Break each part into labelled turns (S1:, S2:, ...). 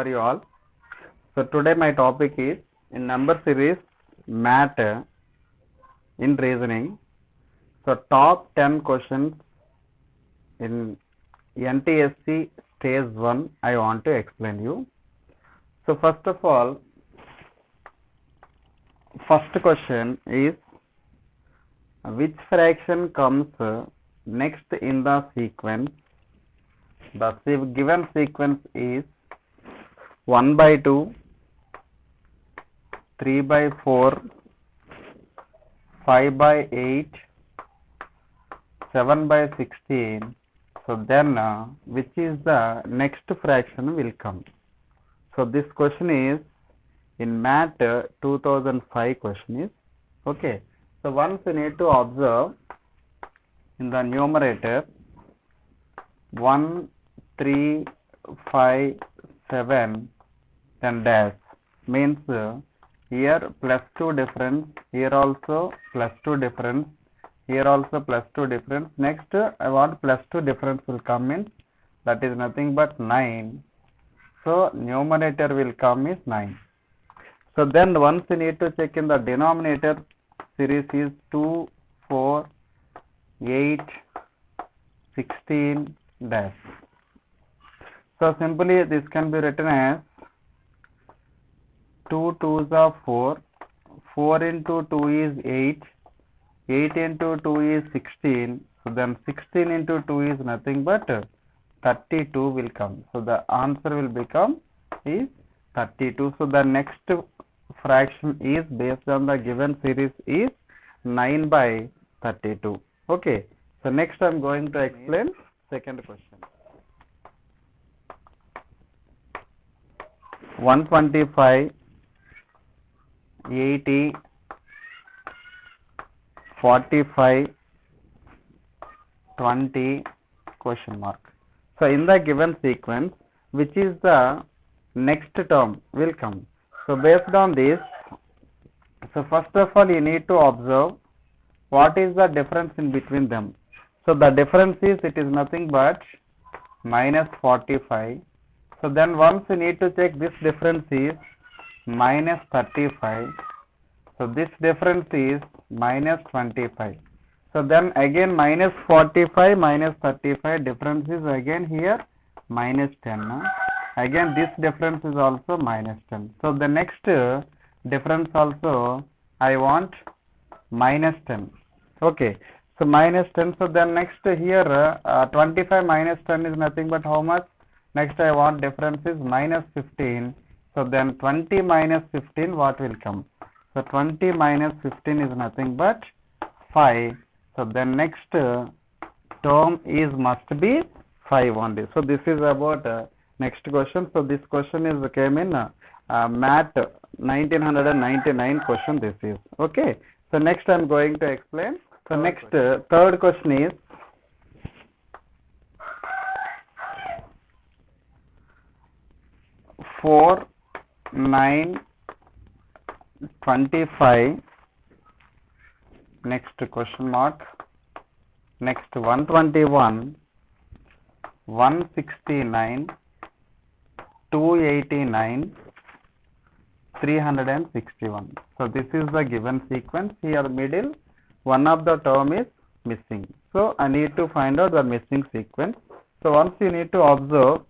S1: are you all? So today my topic is in number series math in reasoning. So top 10 questions in NTSC stage 1 I want to explain you. So first of all, first question is which fraction comes next in the sequence? The given sequence is 1 by 2, 3 by 4, 5 by 8, 7 by 16. So then which is the next fraction will come? So this question is in math 2005 question is okay. So once you need to observe in the numerator 1, 3, 5, 7, then dash means here plus 2 difference, here also plus 2 difference, here also plus 2 difference. Next I want plus 2 difference will come in, that is nothing but 9. So numerator will come is 9. So then once you need to check in the denominator series is 2, 4, 8, 16 dash. So simply this can be written as 2 2s are 4, 4 into 2 is 8, 8 into 2 is 16, so then 16 into 2 is nothing but 32 will come. So the answer will become is 32. So the next fraction is based on the given series is 9 by 32. Okay. So next I am going to explain second question. 125, 80, 45, 20 question mark. So in the given sequence, which is the next term will come. So based on this, so first of all you need to observe what is the difference in between them. So the difference is it is nothing but minus 45. So then once you need to check this difference is minus 35. So this difference is minus 25. So then again minus 45 minus 35 difference is again here minus 10. Again this difference is also minus 10. So the next difference also I want minus 10. Okay. So minus 10. So then next here 25 minus 10 is nothing but how much? Next I want difference is minus 15. So then 20 minus 15 what will come? So 20 minus 15 is nothing but 5. So then next term is must be 5 only. So this is about next question. So this question is came in math 1999 question this is. Okay. So next I am going to explain. So next third question is four, 9, 25. Next question mark. Next 121, 169, 289, 361. So this is the given sequence. Here middle one of the term is missing. So I need to find out the missing sequence. So once you need to observe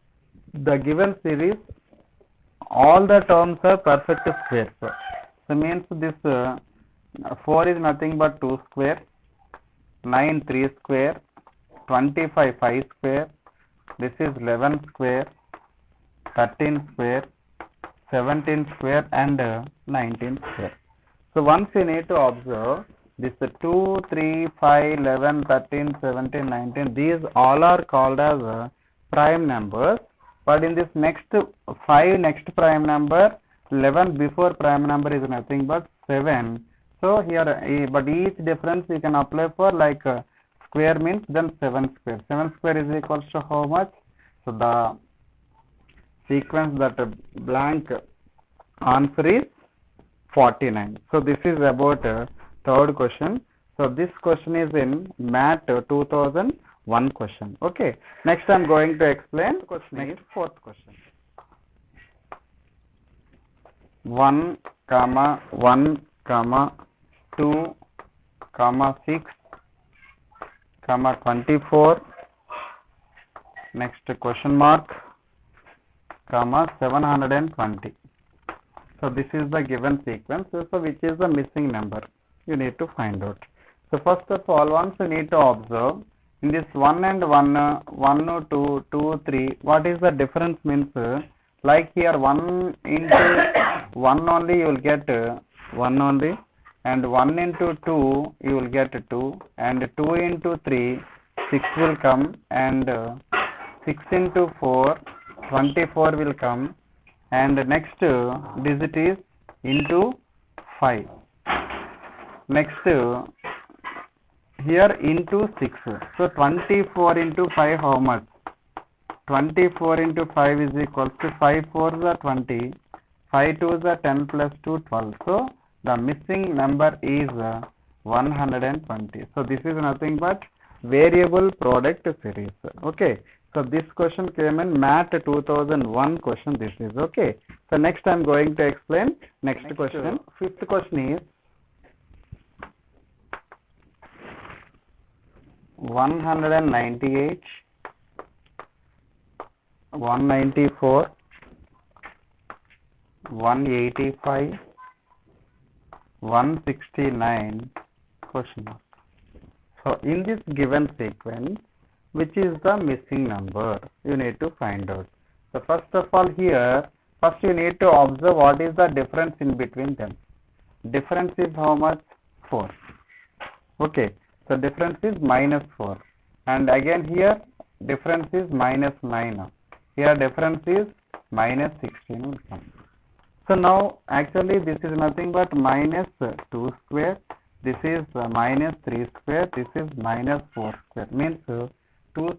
S1: the given series, all the terms are perfect squares. So means this 4 is nothing but 2 square, 9 3 square, 25 5 square, this is 11 square, 13 square, 17 square and 19 square. So once you need to observe this 2, 3, 5, 11, 13, 17, 19, these all are called as prime numbers. But in this next 5 next prime number, 11 before prime number is nothing but 7. So here, but each difference you can apply for like square means then 7 square. 7 square is equals to how much? So the sequence that blank answer is 49. So this is about third question. So this question is in math 2001 question. Okay. Next I am going to explain. Question is fourth question. 1, comma 1, comma 2, comma 6, comma 24, next question mark, comma 720. So this is the given sequence. So which is the missing number? You need to find out. So first of all, once you need to observe in this 1 and 1, 2, 2, 3, what is the difference means? Like here 1 into 1 only you will get 1 only, and 1 into 2 you will get 2, and 2 into 3 6 will come, and 6 into 4 24 will come, and the next digit is into 5. Next here into 6. So 24 into 5 how much? 24 into 5 is equal to 5 4s are 20, 5 2s are 10 plus 2 12. So the missing number is 120. So this is nothing but variable product series. Okay. So this question came in MAT 2001 question. This is okay. So next I am going to explain next question. Fifth question is 198, 194, 185, 169 question mark. So in this given sequence, which is the missing number? You need to find out. So first of all here, first you need to observe what is the difference in between them. Difference is how much? 4. Okay. So difference is minus 4. And again here difference is minus 9. Here difference is minus 16 will come. So now actually this is nothing but minus 2 square. This is minus 3 square. This is minus 4 square. Means 2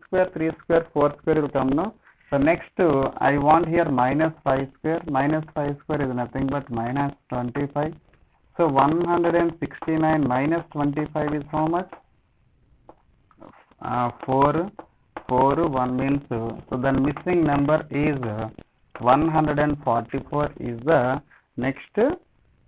S1: square, 3 square, 4 square will come now. So next I want here minus 5 square. Minus 5 square is nothing but minus 25. So 169 minus 25 is how much? 4. 1 means, so the missing number is 144 is the next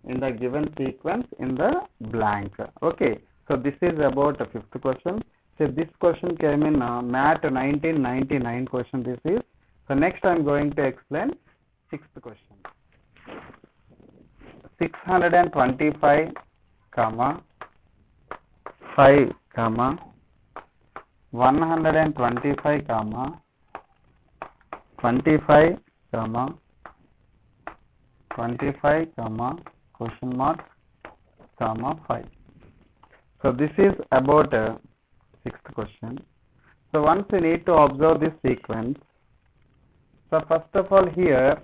S1: in the given sequence in the blank. Okay. So this is about the fifth question. So this question came in MAT 1999 question this is. So next I am going to explain sixth question. 625, 5, 125, 25, 25, question mark, 5. So this is about sixth question. So once you need to observe this sequence. So first of all here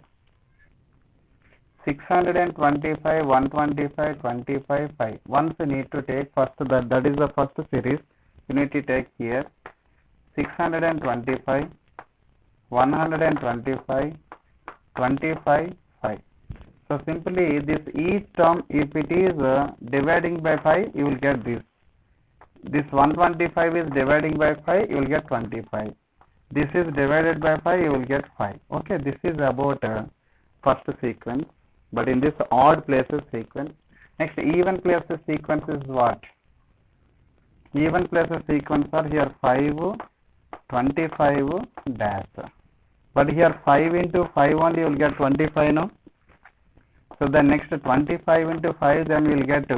S1: 625, 125, 25, 5. Once you need to take first that is the first series. You need to take here 625, 125, 25, 5. So simply this each term, if it is dividing by 5, you will get this. This 125 is dividing by 5, you will get 25. This is divided by 5, you will get 5. Okay, this is about first sequence. But in this odd places sequence. Next even places sequence is what? Even places sequence are here 5, 25, dash. But here 5 into 5 only you will get 25 now. So the next 25 into 5 then we will get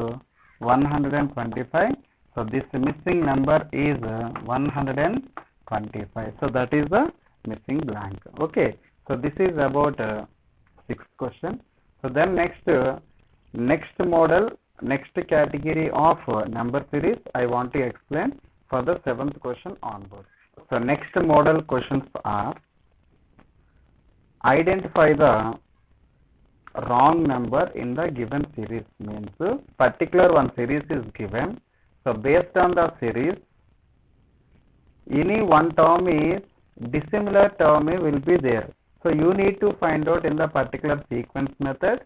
S1: 125. So this missing number is 125. So that is the missing blank. Okay. So this is about sixth question. So then next model, next category of number series I want to explain for the seventh question onwards. So next model questions are identify the wrong number in the given series. Means particular one series is given. So based on the series, any one term is dissimilar term will be there. So you need to find out in the particular sequence method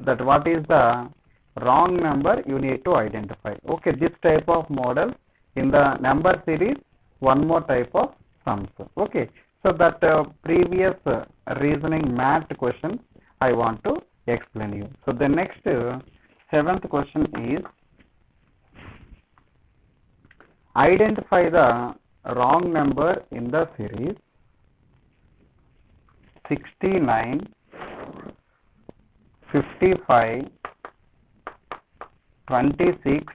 S1: that what is the wrong number you need to identify. Okay, this type of model in the number series, one more type of sums. Okay, so that previous reasoning math question I want to explain you. So the next seventh question is identify the wrong number in the series 69, 55, 26,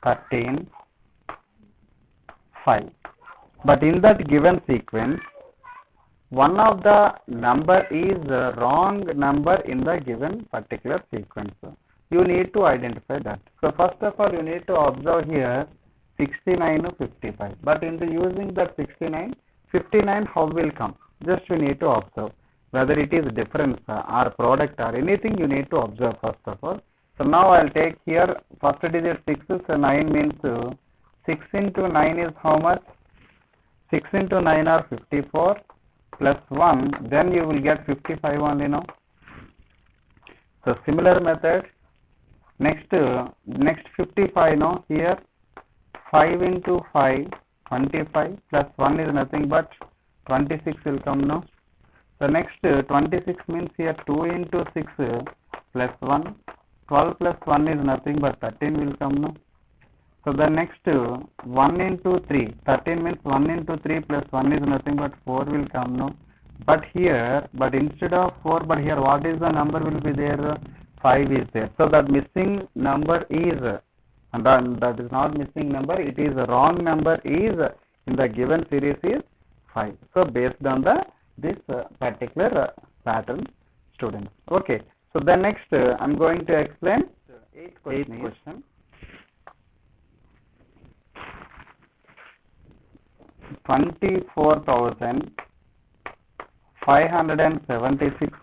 S1: 13, 5. But in that given sequence, one of the number is the wrong number in the given particular sequence. You need to identify that. So first of all, you need to observe here 69 to 55. But in the using that 69, 59 how will come? Just you need to observe whether it is difference or product or anything you need to observe first of all. So now I'll take here first digit 6 is 9 means 6 into 9 is how much? 6 into 9 are 54 plus 1, then you will get 55 only now. So similar method, next 55 now, here 5 into 5, 25 plus 1 is nothing but 26 will come now. So next 26 means here 2 into 6 plus 1, 12 plus 1 is nothing but 13 will come now. So the next 1 into 3, 13 means 1 into 3 plus 1 is nothing but 4 will come now. But here, but instead of 4, but here what is the number will be there? 5 is there. So that missing number is, and that is not missing number, it is a wrong number is in the given series is 5. So based on this particular pattern, students. Okay. So the next I am going to explain 8th question. 24,576,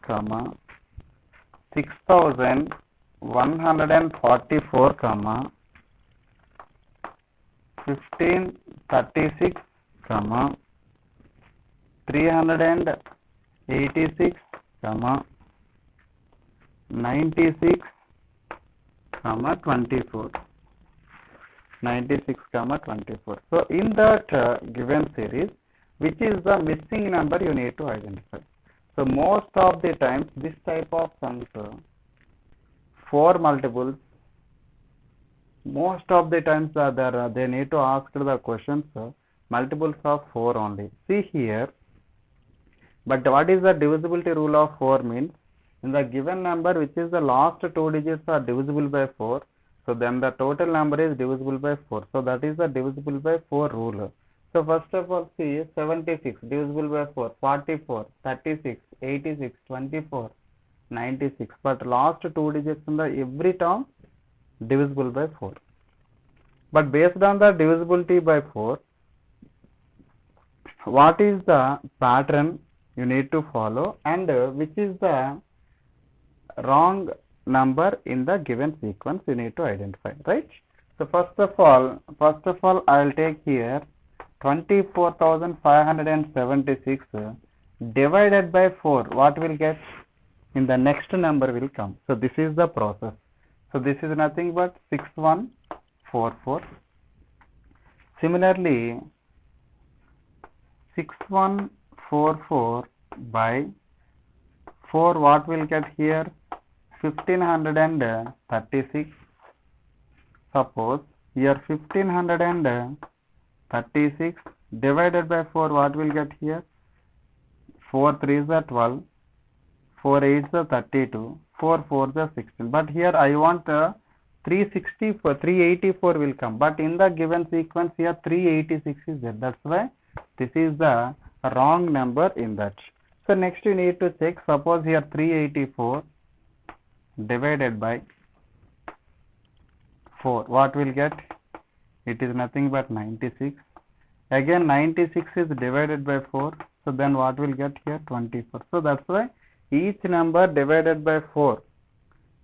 S1: 6,144, 1536, 386, 96, 24. 96, 24. So in that given series, which is the missing number you need to identify. So most of the times this type of sums, 4 multiples, most of the times they need to ask the questions multiples of 4 only. See here, but what is the divisibility rule of 4 means? In the given number which is the last 2 digits are divisible by 4, so then the total number is divisible by 4. So that is the divisible by 4 rule. So first of all, see 76 divisible by 4, 44, 36, 86, 24, 96. But last 2 digits in the every term divisible by 4. But based on the divisibility by 4, what is the pattern you need to follow and which is the wrong number in the given sequence you need to identify, right? So first of all I will take here 24,576 divided by 4. What will get? In the next number will come. So this is the process. So this is nothing but 6144. Similarly, 6144 by 4, what will get here? 1536. Suppose here 1536 divided by 4, what will get here? 4 3s are 12, 4 8s are 32, 4 4s are 16. But here I want 364, 384 will come. But in the given sequence here 386 is there. That's why this is the wrong number in that. So next you need to check. Suppose here 384 divided by 4, what will get? It is nothing but 96. Again 96 is divided by 4, so then what will get here? 24. So that's why each number divided by 4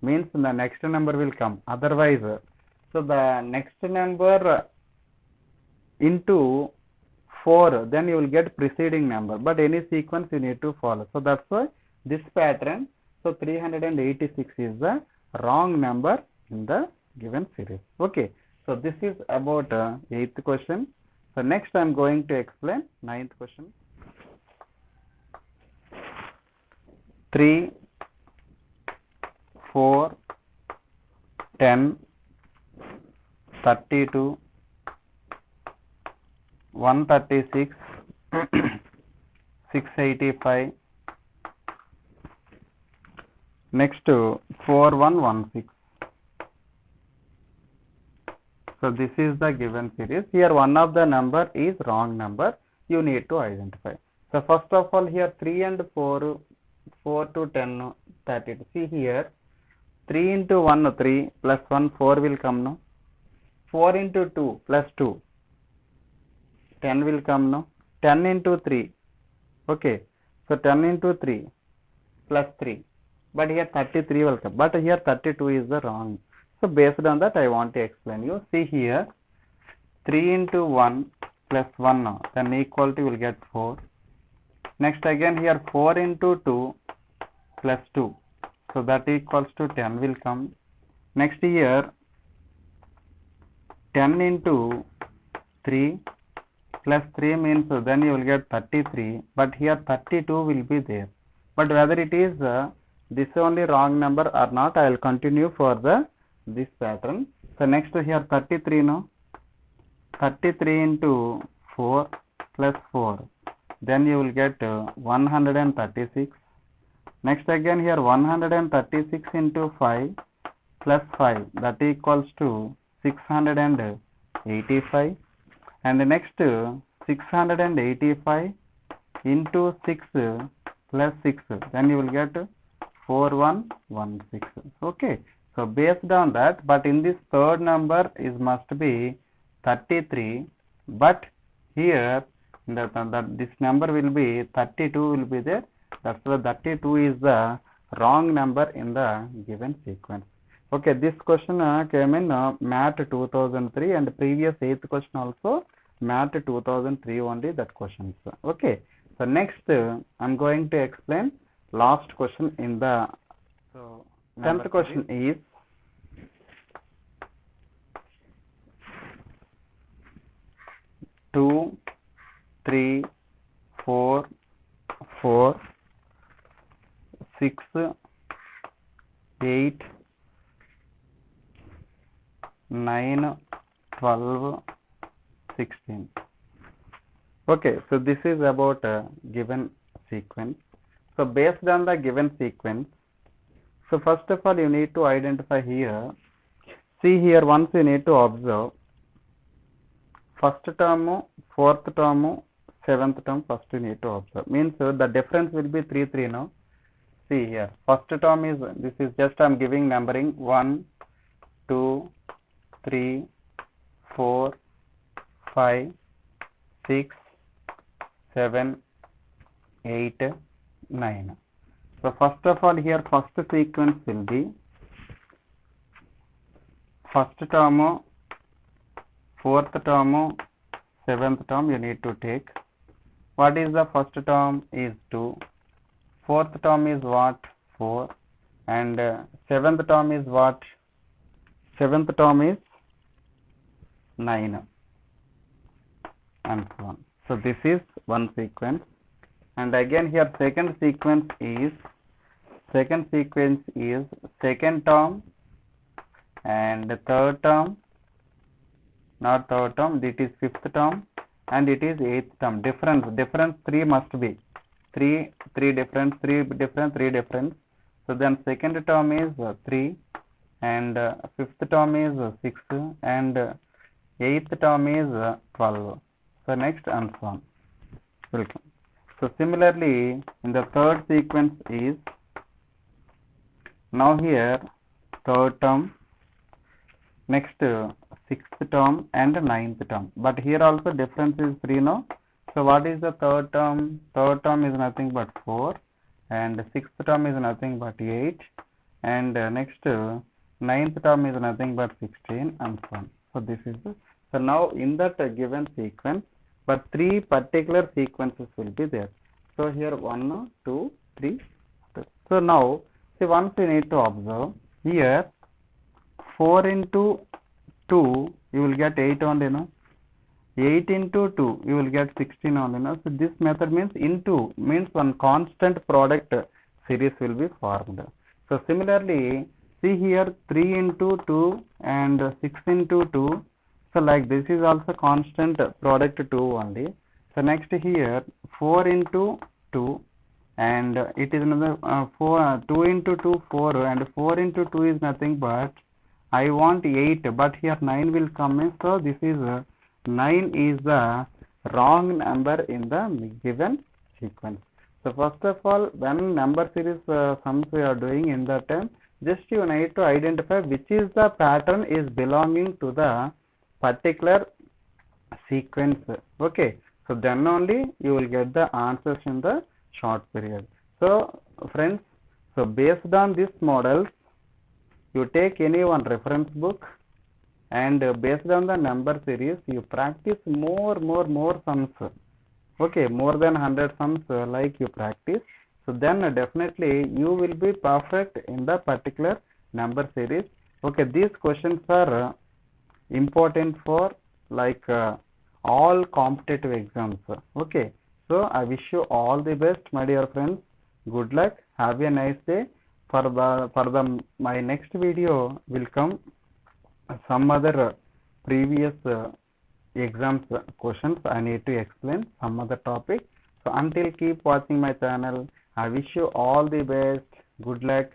S1: means the next number will come. Otherwise, so the next number into 4, then you will get preceding number, but any sequence you need to follow. So that's why this pattern, so 386 is the wrong number in the given series. Okay, so this is about 8th question. So next I am going to explain 9th question. 3, 4, 10, 32, 136, 685. Next 4116. So this is the given series. Here one of the number is wrong number. You need to identify. So first of all, here 3 and 4, 4 to 10, 32. See here, 3 into 1, 3 plus 1, 4 will come now. 4 into 2 plus 2, 10 will come now. 10 into 3. Okay. So 10 into 3 plus 3. But here 33 will come. But here 32 is the wrong. So based on that, I want to explain you. See here, 3 into 1 plus 1 now. Then equality will get 4. Next again here 4 into 2 plus 2. So that equals to 10 will come. Next here 10 into 3 plus 3 means then you will get 33. But here 32 will be there. But whether it is this only wrong number or not, I will continue for this pattern. So next here 33 now. 33 into 4 plus 4. Then you will get 136. Next again here 136 into 5 plus 5. That equals to 685. And the next 685 into 6 plus 6. Then you will get 4116. Okay. So based on that, but in this third number is must be 33. But here this number will be 32 will be there. That's why 32 is the wrong number in the given sequence. Okay, this question came in MAT 2003 and previous 8th question also MAT 2003 only that questions. Okay, so next I'm going to explain last question in the 10th question is two, 3, 4, 4, 6, 8, 9, 12, 16. Okay, so this is about a given sequence. So based on the given sequence, so first of all you need to identify here. See here, once you need to observe first term, fourth term, seventh term, first you need to observe. Means the difference will be 3, 3 now. See here, first term is, this is just I am giving numbering 1, 2, 3, 4, 5, 6, 7, 8, 9. So first of all here first sequence will be first term, fourth term, seventh term you need to take. What is the first term is 2, fourth term is what? 4, and seventh term is what? Seventh term is 9, and so on. So this is one sequence, and again here second sequence is second term and third term, not third term, it is fifth term and it is eighth term. Difference 3 must be 3 difference. So then second term is 3 and fifth term is 6 and eighth term is 12. So next and so on. Welcome. So similarly in the third sequence is now here third term, next sixth term and ninth term, but here also difference is 3 now. So what is the third term? Third term is nothing but 4 and sixth term is nothing but 8 and next ninth term is nothing but 16 and so on. So this is the, so now in that given sequence, but 3 particular sequences will be there. So here 1, 2, 3. So now see, once you need to observe here 4 into 2 you will get 8 only, no? 8 into 2 you will get 16 only, no? So this method means into means one constant product series will be formed. So similarly See here 3 into 2 and 6 into 2. So like this is also constant product 2 only. So next here 4 into 2 and it is another 2 into 2 4 and 4 into 2 is nothing but I want 8, but here 9 will come in. So this is 9 is the wrong number in the given sequence. So first of all, when number series sums we are doing in the time, just you need to identify which is the pattern is belonging to the particular sequence. Okay, so then only you will get the answers in the short period. So friends, so based on this model, you take any one reference book and based on the number series you practice more sums. Okay, more than 100 sums like you practice. So then definitely you will be perfect in the particular number series. Okay, these questions are important for like all competitive exams. Okay, so I wish you all the best, my dear friends. Good luck. Have a nice day. For the my next video will come some other previous exams questions I need to explain some other topic. So until keep watching my channel. I wish you all the best. Good luck.